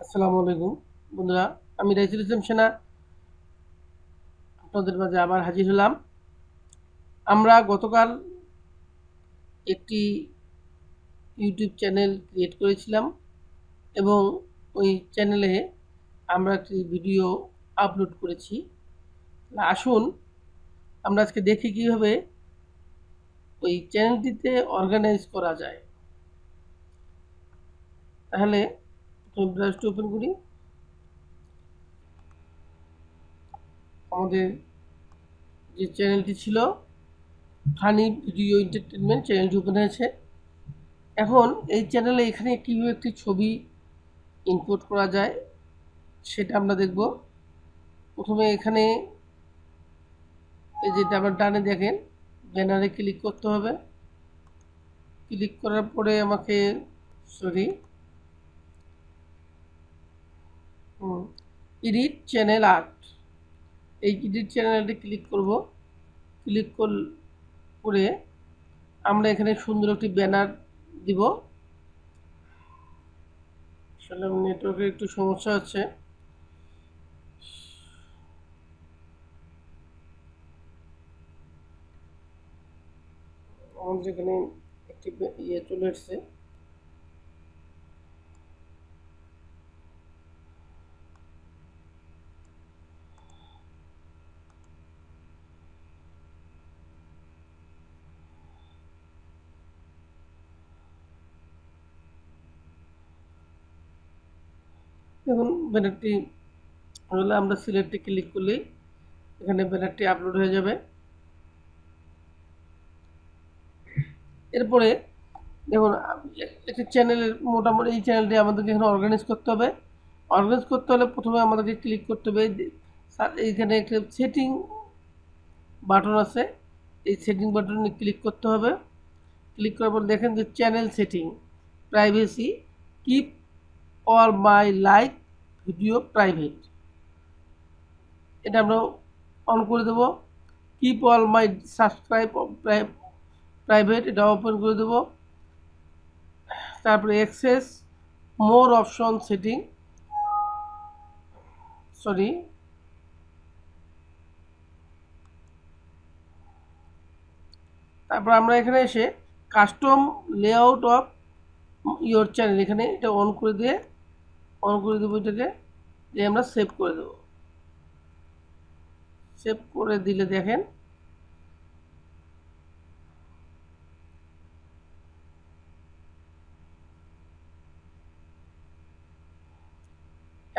আসসালামু আলাইকুম বন্ধুরা, আমি রাইসুল ইসলাম সেনা আপনাদের মাঝে আবার হাজির হলাম। আমরা গতকাল একটি ইউটিউব চ্যানেল ক্রিয়েট করেছিলাম এবং ওই চ্যানেলে আমরা একটি ভিডিও আপলোড করেছি। আসুন আমরা আজকে দেখি কীভাবে ওই চ্যানেলটিতে অর্গানাইজ করা যায়। তাহলে প্রথমে ব্রাউজারটি ওপেন করি। আমাদের যে চ্যানেলটি ছিল ফানি ভিডিও এন্টারটেনমেন্ট, চ্যানেলটি ওপেন হয়েছে। এখন এই চ্যানেলে এখানে কীভাবে একটি ছবি ইনপুট করা যায় সেটা আমরা দেখব। প্রথমে এখানে এই যেটা আমার ডানে দেখেন, ব্যানারে ক্লিক করতে হবে। ক্লিক করার পরে আমাকে এডিট চ্যানেল আর্ট, এই এডিট চ্যানেলটি ক্লিক করব। ক্লিক করে আমরা এখানে সুন্দর একটি ব্যানার দিব। আসলে নেটওয়ার্কের একটু সমস্যা হচ্ছে। আমাদের এখানে একটি চলে এসছে। দেখুন ব্যানারটি হলে আমরা সিলেক্টে ক্লিক করলেই এখানে ব্যানারটি আপলোড হয়ে যাবে। এরপরে দেখুন একটি চ্যানেলের মোটামুটি এই চ্যানেলটি আমাদেরকে এখানে অর্গানাইজ করতে হবে। অর্গানাইজ করতে হলে প্রথমে আমাদেরকে ক্লিক করতে হবে এইখানে একটা সেটিং বাটন আছে, এই সেটিং বাটনে ক্লিক করতে হবে। ক্লিক করার পর দেখেন যে channel setting, privacy, keep all my like video private, এটা আমরা অন করে দেবো। Keep all my subscribe private, এটা ওপেন করে দেবো। তারপরে অ্যাক্সেস মোর অপশন সেটিং, তারপর আমরা এখানে এসে custom layout of your channel, এখানে এটা অন করে দেবো। এটাকে দিয়ে আমরা সেভ করে দেবো। সেভ করে দিলে দেখেন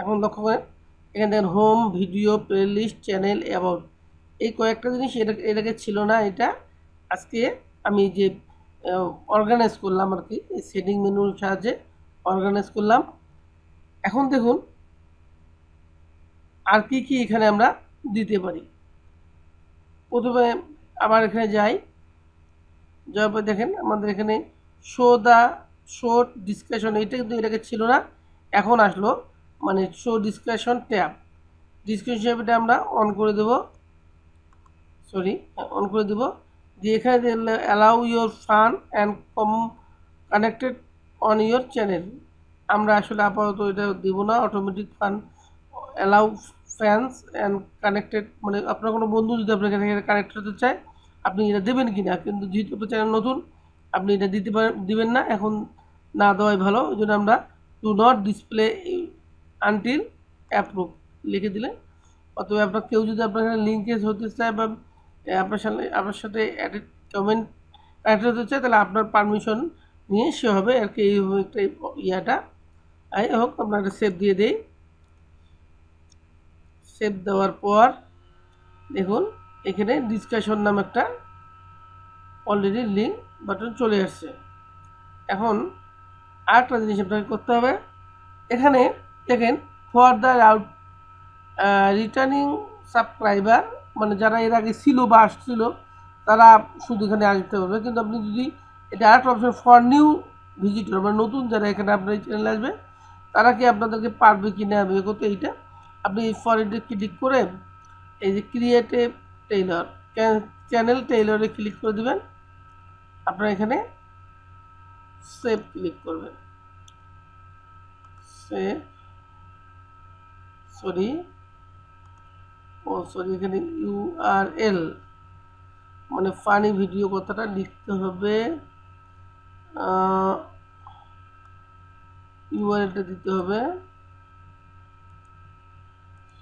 এখন লক্ষ্য করেন এখানে দেখেন home, video, playlist, channel, about, এই কয়েকটা জিনিস এটাকে ছিল না। এটা আজকে আমি যে অর্গানাইজ করলাম আর কি, এই সেটিং মেনুর সাহায্যে অর্গানাইজ করলাম। এখন দেখুন আর কি এখানে আমরা দিতে পারি। প্রথমে আবার এখানে যাওয়ার পর দেখেন আমাদের এখানে শর্ট ডিসকাশন, এটা কিন্তু এটাকে ছিল না, এখন আসলো। মানে শো ডিসকাশন ট্যাব, ডিসকাশন ট্যাবটা আমরা অন করে দেব। দিয়ে এখানে allow your fun and connected on your channel, আমরা আসলে আপাতত এটা দেবো না। Automatic fun allow fans and connected, মানে আপনার কোনো বন্ধু যদি আপনার কাছে কানেক্ট হতে চায় আপনি এটা দেবেন কি না, কিন্তু যেহেতু আপনার চ্যানেল নতুন আপনি এটা দিবেন না, এখন না দেওয়াই ভালো। ওই জন্য আমরা do not display until approve লিখে দিলে, অথবা আপনার কেউ যদি আপনার এখানে লিঙ্কেজ হতে চায় বা আপনার সাথে কমেন্ট কানেক্ট হতে চায় তাহলে আপনার পারমিশন নিয়ে সে হবে আর কি। এইভাবে একটা ইয়াটা হোক, আমরা একটা সেভ দিয়ে দিই। সেভ দেওয়ার পর দেখুন এখানে ডিসকাশন নামে একটা অলরেডি লিঙ্ক বাটন চলে আসছে। এখন আরেকটা জিনিস আপনাকে করতে হবে, এখানে দেখেন ফর দ্য রিটার্নিং সাবস্ক্রাইবার, মানে যারা এর আগে ছিল বা আসছিল তারা শুধু এখানে আসতে পারবে। কিন্তু আপনি যদি এটা আরেকটা অপশন ফর নিউ ভিজিটর, মানে নতুন যারা এখানে আপনার এই চ্যানেলে আসবে তারা কি আপনাদেরকে পারবে কি না বিয়ে করতে, এইটা আপনি ফর এটা ক্লিক করে এই যে ক্রিয়েটে টেইলর, চ্যানেল টেইলরে ক্লিক করে দেবেন। আপনারা এখানে সেভ ক্লিক করবেন। সেভ সরি এখানে ইউআরএল মানে ফানি ভিডিও কথাটা লিখতে হবে, ইউআরএলটা দিতে হবে,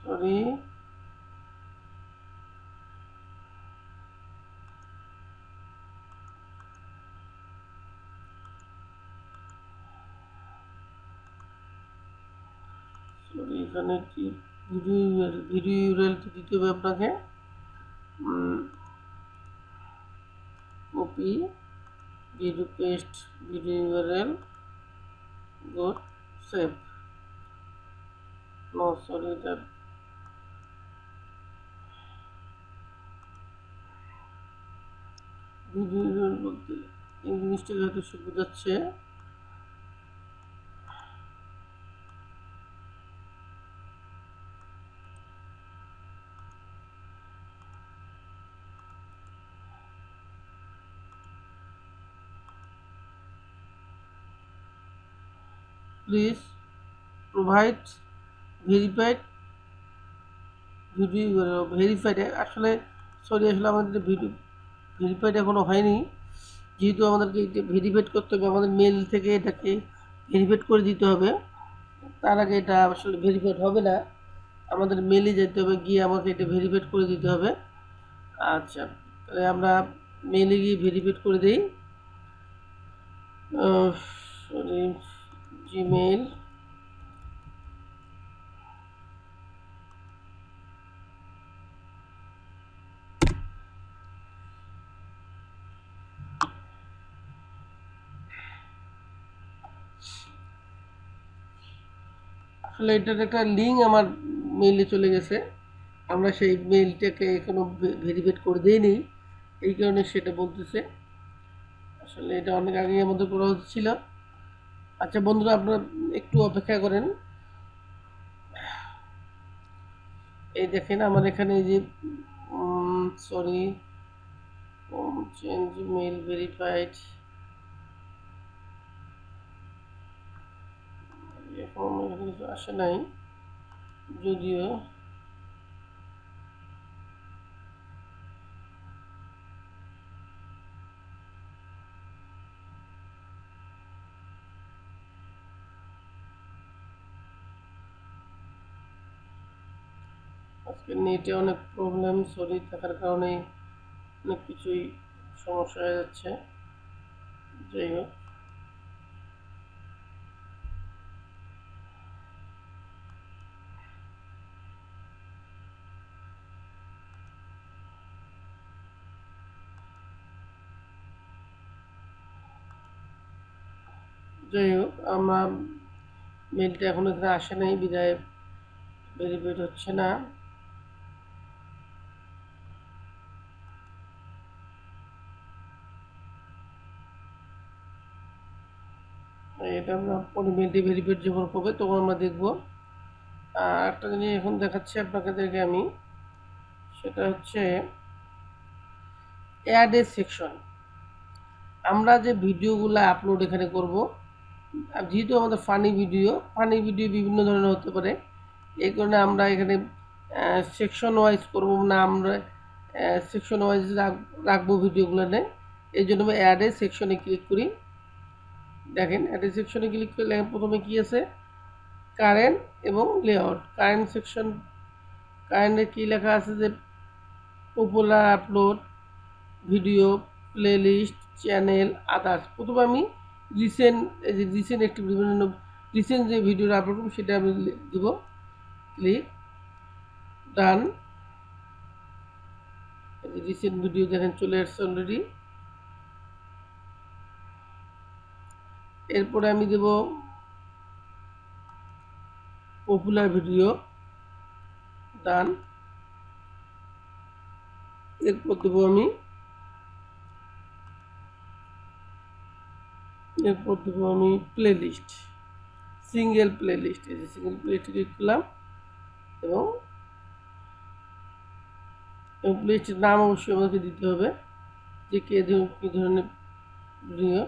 সরি এখানে কি ভিডিও ইউআরএলটা দিতে হবে আপনাকে, copy video paste video URL good save, no sorry that video URL বলতে ইংলিশটা হয়তো শুরু যাচ্ছে, please provide verified video verified, আসলে সরি আসলে আমাদের ভিডিও ভেরিফাইড এখনও হয়নি, যেহেতু আমাদেরকে এটা ভেরিফাইড করতে হবে, আমাদের মেল থেকে এটাকে ভেরিফাইড করে দিতে হবে, তার আগে এটা আসলে ভেরিফাইড হবে না, আমাদের মেলে যেতে হবে, গিয়ে আমাকে এটা ভেরিফাইড করে দিতে হবে। আচ্ছা, তাহলে আমরা মেলে গিয়ে ভেরিফাইড করে দিই, সরি জিমেইল, আসলে এটার একটা লিঙ্ক আমার মেইলে চলে গেছে, আমরা সেই মেইলটাকে এখনো ভেরিফাইড করে দিইনি, এই কারণে সেটা বলতেছে, আসলে এটা অনেক আগেই আমাদের করা হচ্ছিল। আচ্ছা বন্ধুরা, আপনারা একটু অপেক্ষা করেন, এই দেখেন আমার এখানে যে সরি চেঞ্জ মেইল ভেরিফাইড, এখন এখানে কিছু আসে নাই, যদিও আজকে নেটে অনেক প্রবলেম, সরি থাকার কারণে অনেক কিছুই সমস্যা হয়ে যাচ্ছে, যাই হোক আমার মেলটা এখন এখানে আসে নাই, বিদায় ভেরিফাইড হচ্ছে না, এটা আমরা পরে মেলটি ভেরিফাইড যখন হবে তখন আমরা দেখব। আর একটা জিনিস এখন দেখাচ্ছি আপনাদেরকে আমি, সেটা হচ্ছে অ্যাড এ সেকশন, আমরা যে ভিডিওগুলো আপলোড এখানে করব, যেহেতু আমাদের ফানি ভিডিও বিভিন্ন ধরনের হতে পারে, এই কারণে আমরা এখানে সেকশন ওয়াইজ করব না, আমরা সেকশন ওয়াইজ রাখবো ভিডিওগুলো নিয়ে, এই জন্য আমি অ্যাডে সেকশনে ক্লিক করি। দেখেন অ্যাডে সেকশনে ক্লিক করলে প্রথমে কি আছে, কারেন্ট এবং লেআউট। কারেন্ট সেকশন, কারেন্টে কী লেখা আছে যে popular upload, video, playlist, channel, others. প্রথমে আমি রিসেন্ট একটি বিভিন্ন রিসেন্ট যে ভিডিওটা আপলোড করব সেটা আমি দেব, ক্লিক ডান। রিসেন্ট ভিডিও দেখেন চলে আসছে অলরেডি, এরপরে আমি দেব পপুলার ভিডিও, ডান। এরপর দেবো আমি প্লেলিস্ট, সিঙ্গেল প্লেলিস্ট, এই যে সিঙ্গেল প্লেলিস্টে ক্লিক করলাম, এবং প্লেলিস্টের নাম অবশ্যই আমাকে দিতে হবে, যে কী ধরনের ভিডিও।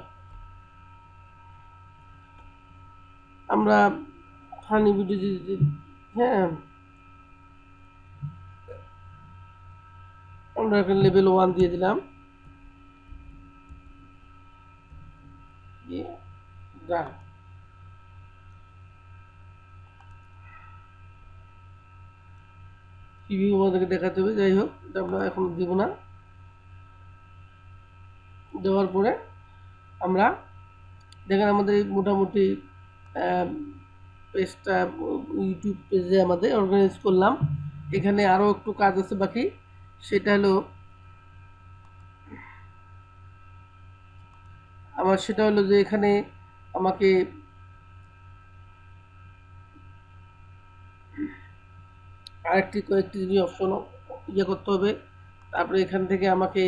আমরা ফানি ভিডিও হ্যাঁ আমরা এখানে লেভেল 1 দিয়ে দিলাম। ডান। রিভিউ আমাদেরকে দেখাতে হবে, যাই হোক এটা আমরা এখন দিব না। দেওয়ার পরে আমরা দেখেন আমাদের মোটামুটি পেজটা ইউটিউব পেজে আমাদের অর্গানাইজ করলাম। এখানে আরও একটু কাজ আছে বাকি, সেটা হলো যে এখানে আমাকে কয়েকটি জিনিস অপশন করতে হবে। তারপরে এখান থেকে আমাকে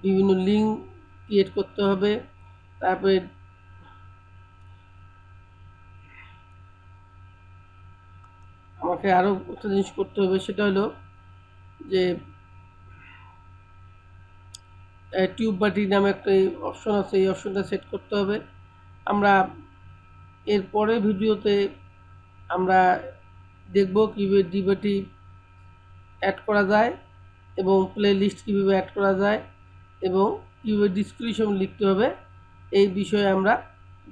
বিভিন্ন লিঙ্ক ক্রিয়েট করতে হবে। তারপরে আমাকে আরও একটা জিনিস করতে হবে, সেটা হলো যে টিউব বাটি নামে একটা অপশন আছে, এই অপশনটা সেট করতে হবে। আমরা এর পরের ভিডিওতে আমরা দেখব কীভাবে ডিবাটি অ্যাড করা যায় এবং প্লে লিস্ট কীভাবে অ্যাড করা যায় এবং কীভাবে ডিসক্রিপশন লিখতে হবে, এই বিষয়ে আমরা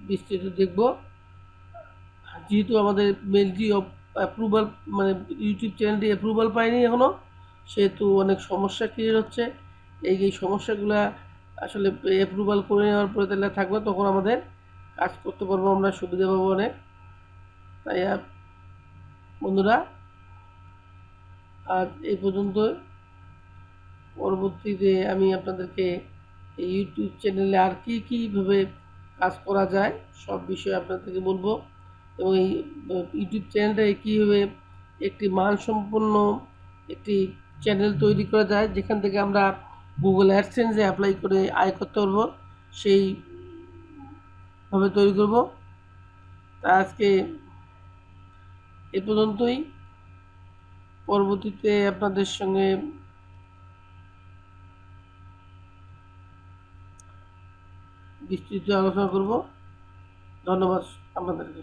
বিস্তারিত দেখব। যেহেতু আমাদের মেলটি অ্যাপ্রুভাল মানে ইউটিউব চ্যানেলটি অ্যাপ্রুভাল পায়নি এখনও, সেহেতু অনেক সমস্যা ক্রিয়েট হচ্ছে। এই সমস্যাগুলো আসলে অ্যাপ্রুভাল করে নেওয়ার পরে তাহলে থাকবে, তখন আমাদের কাজ করতে পারবো, আমরা সুবিধা পাবো অনেক। তাই বন্ধুরা আজ এই পর্যন্ত। পরবর্তীতে আমি আপনাদেরকে এই ইউটিউব চ্যানেলে আর কীভাবে কাজ করা যায় সব বিষয়ে আপনাদেরকে বলবো, এবং এই ইউটিউব চ্যানেলটাকে কীভাবে একটি মানসম্পন্ন একটি চ্যানেল তৈরি করা যায়, যেখান থেকে আমরা গুগল অ্যাডসেন্সে অ্যাপ্লাই করে আয় করতে পারবো, সেইভাবে তৈরি করব। তা আজকে এ পর্যন্তই। পরবর্তীতে আপনাদের সঙ্গে বিস্তৃত আলোচনা করব। ধন্যবাদ আপনাদেরকে।